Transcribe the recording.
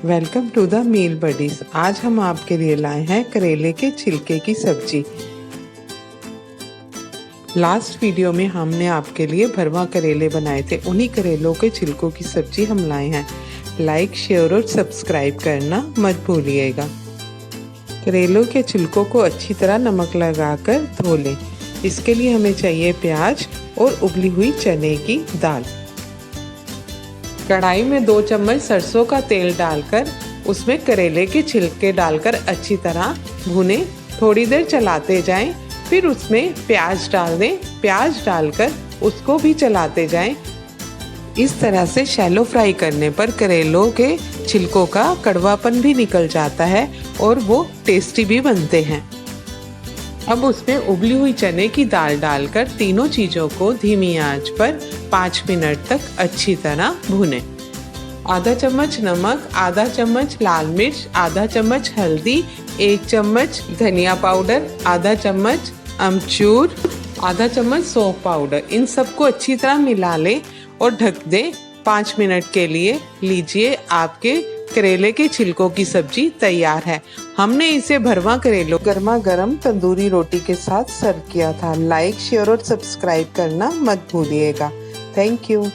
Welcome to the meal buddies. आज हम आपके लिए लाए हैं करेले के छिलके की सब्जी। लास्ट वीडियो में हमने आपके लिए भरवा करेले बनाए थे, उन्हीं करेलों के छिलकों की सब्जी हम लाए हैं। लाइक, शेयर और सब्सक्राइब करना मत भूलिएगा। करेलों के छिलकों को अच्छी तरह नमक लगाकर धो लें। इसके लिए हमें चाहिए प्याज और उबली हुई चने की दाल। कढ़ाई में 2 चम्मच सरसों का तेल डालकर उसमें करेले के छिलके डालकर अच्छी तरह भुनें। थोड़ी देर चलाते जाएं, फिर उसमें प्याज डाल दें। प्याज डालकर उसको भी चलाते जाएं। इस तरह से शैलो फ्राई करने पर करेलों के छिलकों का कड़वापन भी निकल जाता है और वो टेस्टी भी बनते हैं। अब उसमें उबली हुई चने की दाल डालकर तीनों चीज़ों को धीमी आंच पर 5 मिनट तक अच्छी तरह भुनें। आधा चम्मच नमक, आधा चम्मच लाल मिर्च, आधा चम्मच हल्दी, 1 चम्मच धनिया पाउडर, आधा चम्मच अमचूर, आधा चम्मच सौंफ पाउडर, इन सबको अच्छी तरह मिला लें और ढक दें 5 मिनट के लिए। लीजिए, आपके करेले के छिलकों की सब्जी तैयार है। हमने इसे भरवा करेलों गर्मा गर्म तंदूरी रोटी के साथ सर्व किया था। लाइक, शेयर और सब्सक्राइब करना मत भूलिएगा। Thank you.